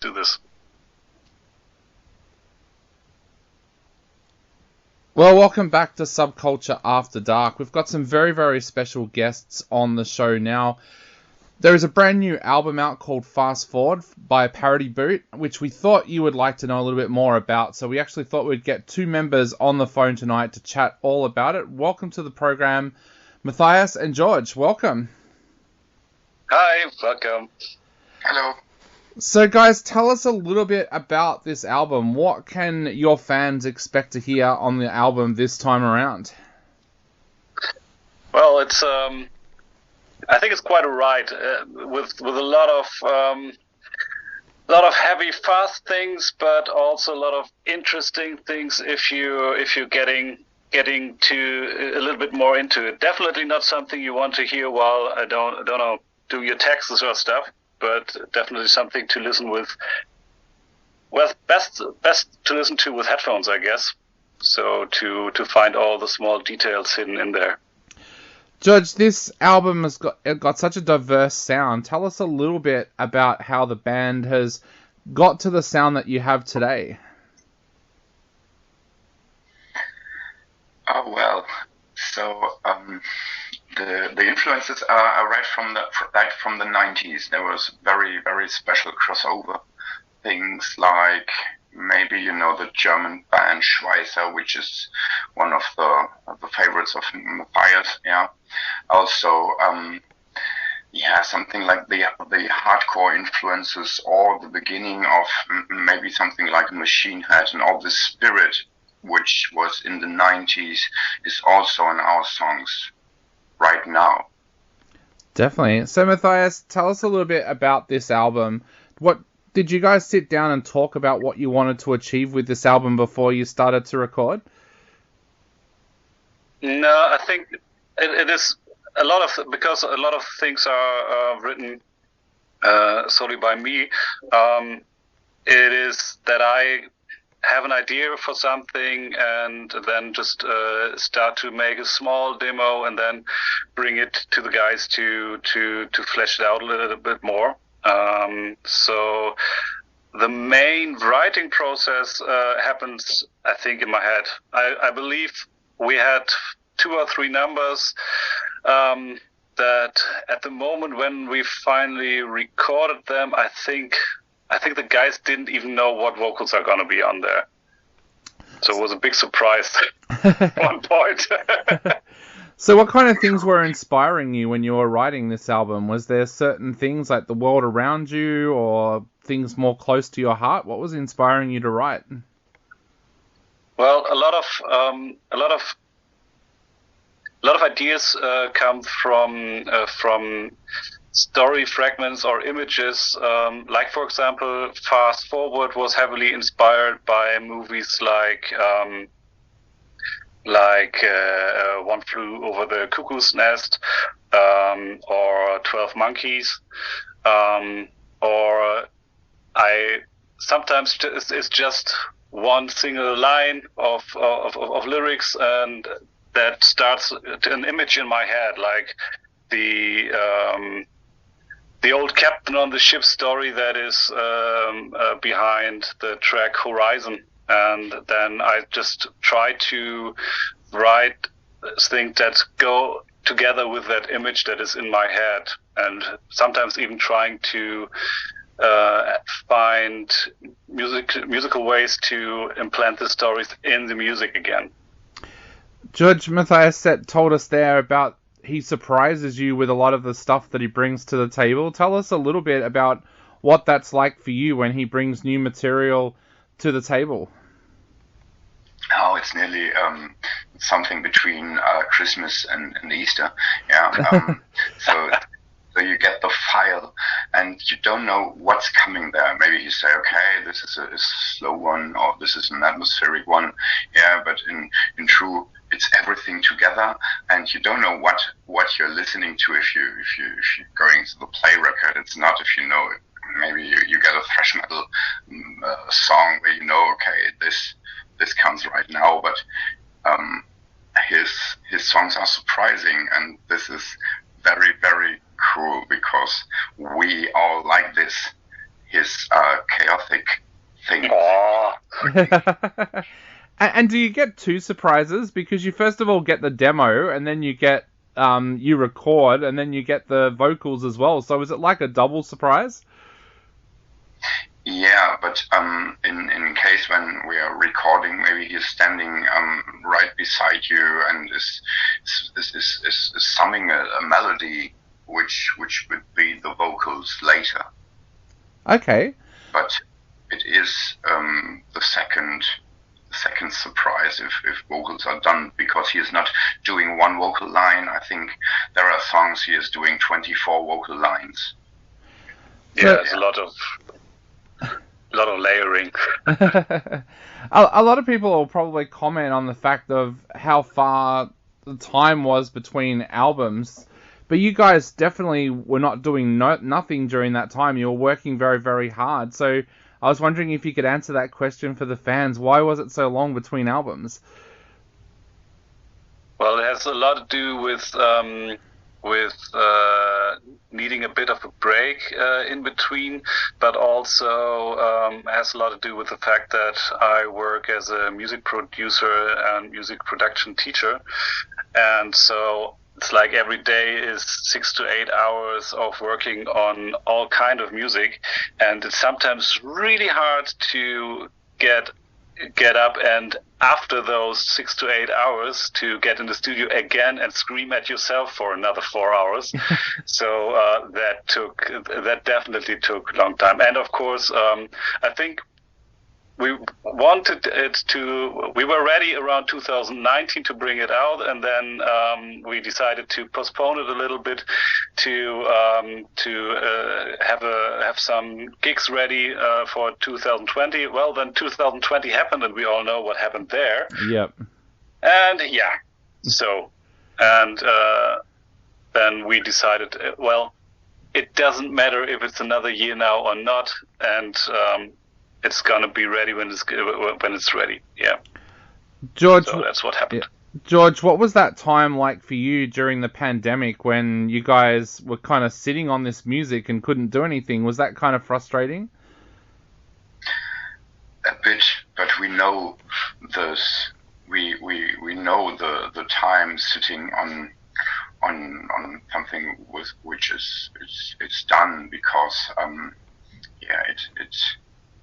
do this. Well, welcome back to Subculture After Dark. We've got some very, very special guests on the show now. There is a brand new album out called Fast Forward by Parody Boot, which we thought you would like to know a little bit more about. So we actually thought we'd get two members on the phone tonight to chat all about it. Welcome to the program, Matthias and George. Welcome. Hi, welcome. Hello. So guys, tell us a little bit about this album. What can your fans expect to hear on the album this time around? Well, it's I think it's quite a ride with a lot of heavy, fast things, but also a lot of interesting things if you're getting to a little bit more into it. Definitely not something you want to hear while I don't know, do your taxes or stuff, but definitely something to listen with. Well, best to listen to with headphones, I guess. So to find all the small details hidden in there. George, this album has got such a diverse sound. Tell us a little bit about how the band has got to the sound that you have today. Oh well, so the influences are right from the 90s. There was very, very special crossover things like maybe the German band Schweizer, which is one of the favorites of Matthias. Yeah. Also, something like the hardcore influences, or the beginning of maybe something like Machine Head, and all the spirit which was in the 90s is also in our songs right now. Definitely. So Matthias, tell us a little bit about this album. What did you guys sit down and talk about what you wanted to achieve with this album before you started to record? No, I think it is because a lot of things are written solely by me. It is that I have an idea for something and then just start to make a small demo and then bring it to the guys to flesh it out a little bit more. So the main writing process happens, I think, in my head. I believe we had 2 or 3 numbers that at the moment when we finally recorded them, I think the guys didn't even know what vocals are going to be on there. So it was a big surprise at one point. So what kind of things were inspiring you when you were writing this album? Was there certain things like the world around you or things more close to your heart? What was inspiring you to write? Well, a lot of ideas come from story fragments or images. Like, for example, Fast Forward was heavily inspired by movies like One Flew Over the Cuckoo's Nest, or 12 Monkeys, or I sometimes it's just one single line of lyrics, and that starts an image in my head, like the old captain on the ship story that is behind the track Horizon. And then I just try to write things that go together with that image that is in my head, and sometimes even trying to find musical ways to implant the stories in the music again. George, Matthias told us there about he surprises you with a lot of the stuff that he brings to the table. Tell us a little bit about what that's like for you when he brings new material to the table. Oh, it's nearly something between Christmas and Easter. Yeah. So you get the file and you don't know what's coming there. Maybe you say, okay, this is a slow one, or this is an atmospheric one. Yeah, but in true, it's everything together, and you don't know what you're listening to if you're going to the play record. It's not if you know it. Maybe you get a thrash metal song where okay, this comes right now, but his songs are surprising, and this is very, very cool because we all like this. His gothic thing. Oh, And do you get two surprises? Because you first of all get the demo, and then you get you record, and then you get the vocals as well. So is it like a double surprise? Yeah, but in case when we are recording, maybe he's standing right beside you and is summing a melody, which would be the vocals later. Okay. But it is the second surprise if vocals are done, because he is not doing one vocal line. I think there are songs he is doing 24 vocal lines. yeah, there's a lot of layering. A lot of people will probably comment on the fact of how far the time was between albums, but you guys definitely were not doing nothing during that time. You were working very, very hard. So I was wondering if you could answer that question for the fans. Why was it so long between albums? Well, it has a lot to do with needing a bit of a break in between, but also has a lot to do with the fact that I work as a music producer and music production teacher, and so it's like every day is 6 to 8 hours of working on all kind of music, and it's sometimes really hard to get up and after those 6 to 8 hours to get in the studio again and scream at yourself for another 4 hours. So that definitely took a long time. And of course, I think we wanted it to, we were ready around 2019 to bring it out, and then we decided to postpone it a little bit to have some gigs ready for 2020. Well, then 2020 happened, and we all know what happened there. Yep. And yeah, so, and then we decided, well, it doesn't matter if it's another year now or not, and it's gonna be ready when it's ready. Yeah. George, so that's what happened. Yeah. George, what was that time like for you during the pandemic when you guys were kind of sitting on this music and couldn't do anything? Was that kind of frustrating? A bit, but we know those. We know the time sitting on something which is it's done, because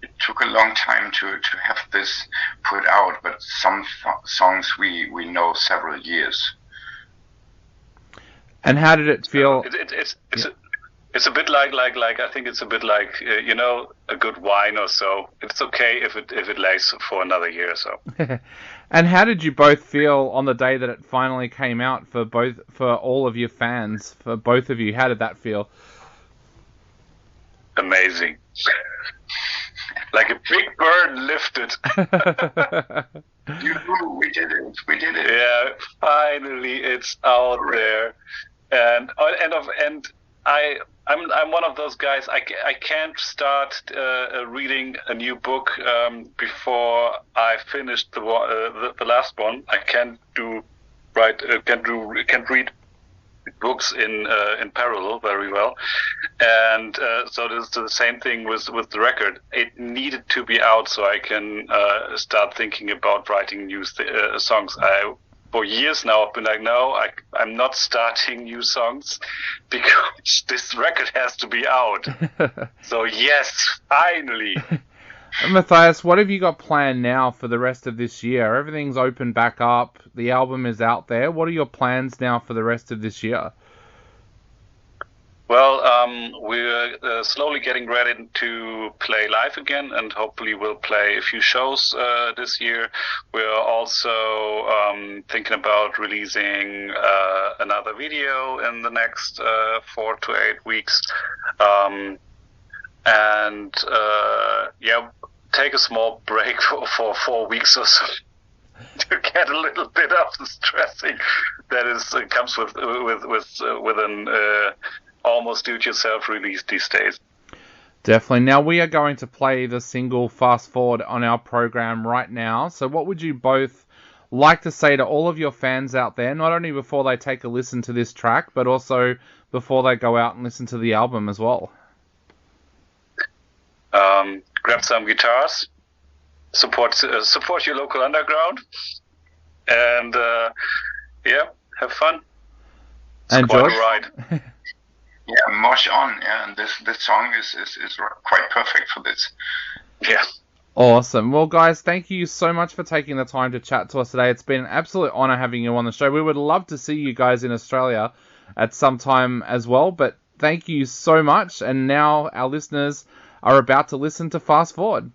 it took a long time to have this put out, but some songs we know several years. And how did it feel? It's a bit like I think it's a bit like a good wine or so. It's okay if it lasts for another year or so. And how did you both feel on the day that it finally came out for all of your fans, for both of you? How did that feel? Amazing. Like a big bird lifted. We did it. Yeah, finally it's out there, and I'm one of those guys. I can't start reading a new book before I finished the last one. I can't read books in parallel very well, and so this is the same thing with the record. It needed to be out so I can start thinking about writing new songs. For years now I've been like, no, I'm not starting new songs because this record has to be out. So yes, finally. Matthias, what have you got planned now for the rest of this year? Everything's opened back up. The album is out there. What are your plans now for the rest of this year? Well, we're slowly getting ready to play live again, and hopefully we'll play a few shows this year. We're also thinking about releasing another video in the next 4 to 8 weeks. Take a small break for 4 weeks or so to get a little bit of the stressing that comes with an almost do-it-yourself release these days. Definitely. Now we are going to play the single Fast Forward on our program right now. So what would you both like to say to all of your fans out there, not only before they take a listen to this track, but also before they go out and listen to the album as well? grab some guitars, support your local underground, and have fun. It's and quite George? a ride. Yeah, Mosh On. Yeah, and this song is quite perfect for this. Yeah. Awesome. Well, guys, thank you so much for taking the time to chat to us today. It's been an absolute honor having you on the show. We would love to see you guys in Australia at some time as well, but thank you so much. And now our listeners are about to listen to Fast Forward.